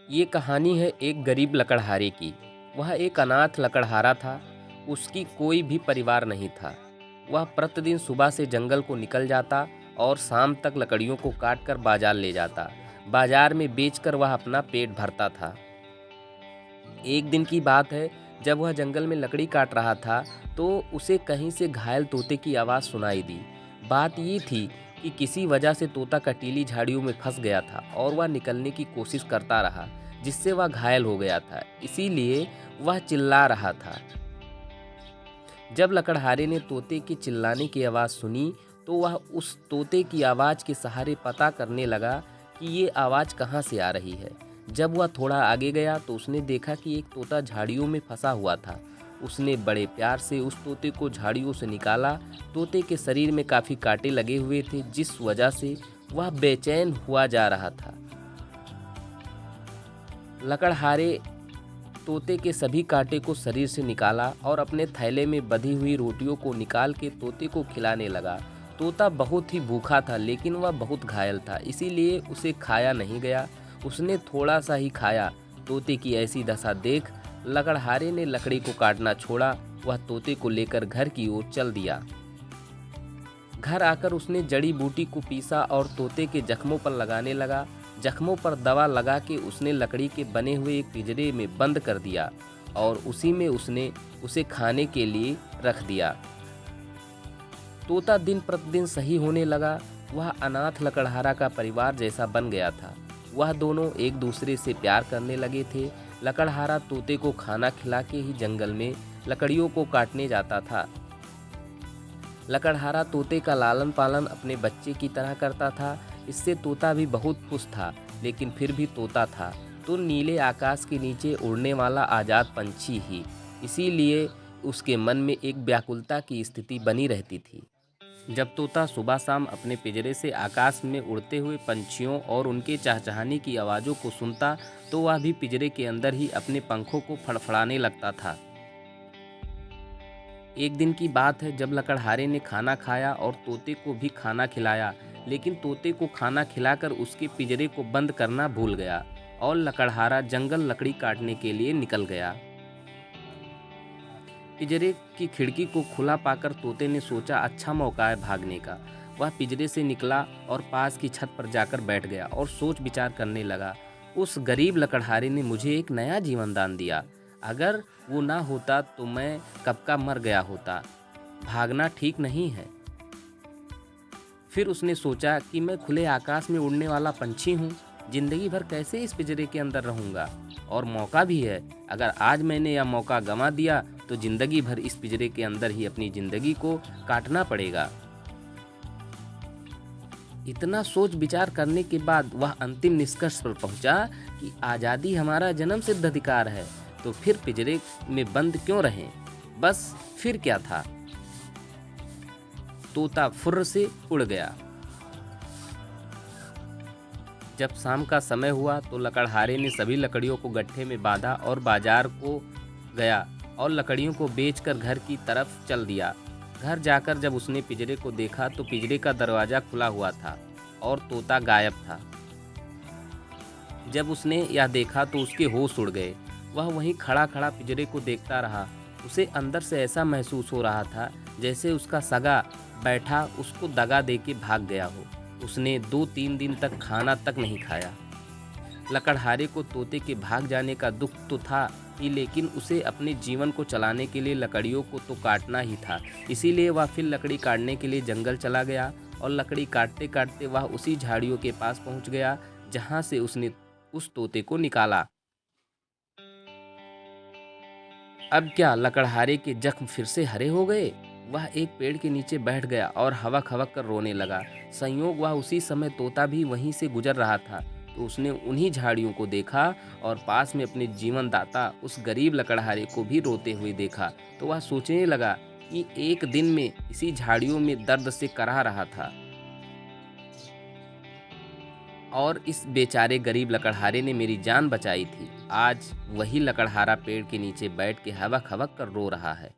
ये कहानी है एक गरीब लकड़हारे की। वह एक अनाथ लकड़हारा था। उसकी कोई भी परिवार नहीं था। वह प्रतिदिन सुबह से जंगल को निकल जाता और शाम तक लकड़ियों को काट कर बाजार ले जाता। बाजार में बेचकर वह अपना पेट भरता था। एक दिन की बात है, जब वह जंगल में लकड़ी काट रहा था तो उसे कहीं से घायल तोते की आवाज़ सुनाई दी। बात ये थी कि किसी वजह से तोता कटीली झाड़ियों में फंस गया था और वह निकलने की कोशिश करता रहा, जिससे वह घायल हो गया था। इसीलिए वह चिल्ला रहा था। जब लकड़हारे ने तोते के चिल्लाने की आवाज़ सुनी तो वह उस तोते की आवाज़ के सहारे पता करने लगा कि ये आवाज़ कहाँ से आ रही है। जब वह थोड़ा आगे गया तो उसने देखा कि एक तोता झाड़ियों में फंसा हुआ था। उसने बड़े प्यार से उस तोते को झाड़ियों से निकाला। तोते के शरीर में काफ़ी कांटे लगे हुए थे, जिस वजह से वह बेचैन हुआ जा रहा था। लकड़हारे तोते के सभी कांटे को शरीर से निकाला और अपने थैले में बंधी हुई रोटियों को निकाल के तोते को खिलाने लगा। तोता बहुत ही भूखा था, लेकिन वह बहुत घायल था, इसीलिए उसे खाया नहीं गया। उसने थोड़ा सा ही खाया। तोते की ऐसी दशा देख लकड़हारे ने लकड़ी को काटना छोड़ा। वह तोते को लेकर घर की ओर चल दिया। घर आकर उसने जड़ी बूटी को पीसा और तोते के जख्मों पर लगाने लगा। जख्मों पर दवा लगा के उसने लकड़ी के बने हुए एक पिंजरे में बंद कर दिया और उसी में उसने उसे खाने के लिए रख दिया। तोता दिन प्रतिदिन सही होने लगा। वह अनाथ लकड़हारा का परिवार जैसा बन गया था। वह दोनों एक दूसरे से प्यार करने लगे थे। लकड़हारा तोते को खाना खिला के ही जंगल में लकड़ियों को काटने जाता था। लकड़हारा तोते का लालन पालन अपने बच्चे की तरह करता था। इससे तोता भी बहुत खुश था, लेकिन फिर भी तोता था तो नीले आकाश के नीचे उड़ने वाला आज़ाद पंछी ही, इसीलिए उसके मन में एक व्याकुलता की स्थिति बनी रहती थी। जब तोता सुबह शाम अपने पिंजरे से आकाश में उड़ते हुए पंछियों और उनके चहचहाने की आवाज़ों को सुनता तो वह भी पिंजरे के अंदर ही अपने पंखों को फड़फड़ाने लगता था। एक दिन की बात है, जब लकड़हारे ने खाना खाया और तोते को भी खाना खिलाया, लेकिन तोते को खाना खिलाकर उसके पिंजरे को बंद करना भूल गया और लकड़हारा जंगल लकड़ी काटने के लिए निकल गया। पिंजरे की खिड़की को खुला पाकर तोते ने सोचा, अच्छा मौका है भागने का। वह पिंजरे से निकला और पास की छत पर जाकर बैठ गया और सोच विचार करने लगा। उस गरीब लकड़हारे ने मुझे एक नया जीवन दान दिया। अगर वो ना होता तो मैं कब का मर गया होता। भागना ठीक नहीं है। फिर उसने सोचा कि मैं खुले आकाश में उड़ने वाला पंछी हूँ, जिंदगी भर कैसे इस पिंजरे के अंदर रहूँगा। और मौका भी है, अगर आज मैंने यह मौका गंवा दिया तो जिंदगी भर इस पिंजरे के अंदर ही अपनी जिंदगी को काटना पड़ेगा। इतना सोच विचार करने के बाद वह अंतिम निष्कर्ष पर पहुंचा कि आज़ादी हमारा जन्म सिद्ध अधिकार है, तो फिर पिंजरे में बंद क्यों रहें। बस फिर क्या था, तोता फुर्र से उड़ गया। जब शाम का समय हुआ तो लकड़हारे ने सभी लकड़ियों को गट्ठे में बांधा और बाजार को गया और लकड़ियों को बेचकर घर की तरफ चल दिया। घर जाकर जब उसने पिंजरे को देखा तो पिंजरे का दरवाज़ा खुला हुआ था और तोता गायब था। जब उसने यह देखा तो उसके होश उड़ गए। वह वहीं खड़ा खड़ा पिंजरे को देखता रहा। उसे अंदर से ऐसा महसूस हो रहा था जैसे उसका सगा बैठा उसको दगा दे के भाग गया हो। उसने 2-3 दिन तक खाना तक नहीं खाया। लकड़हारे को तोते के भाग जाने का दुख तो था ही, लेकिन उसे अपने जीवन को चलाने के लिए लकड़ियों को तो काटना ही था। इसीलिए वह फिर लकड़ी काटने के लिए जंगल चला गया और लकड़ी काटते काटते वह उसी झाड़ियों के पास पहुंच गया जहां से उसने उस तोते को निकाला। अब क्या लकड़हारे के जख्म फिर से हरे हो गए। वह एक पेड़ के नीचे बैठ गया और हवक हवक कर रोने लगा। संयोग वह उसी समय तोता भी वहीं से गुजर रहा था, तो उसने उन्हीं झाड़ियों को देखा और पास में अपने जीवन दाता उस गरीब लकड़हारे को भी रोते हुए देखा। तो वह सोचने लगा कि एक दिन में इसी झाड़ियों में दर्द से कराह रहा था और इस बेचारे गरीब लकड़हारे ने मेरी जान बचाई थी। आज वही लकड़हारा पेड़ के नीचे बैठ के हवक हवक कर रो रहा है।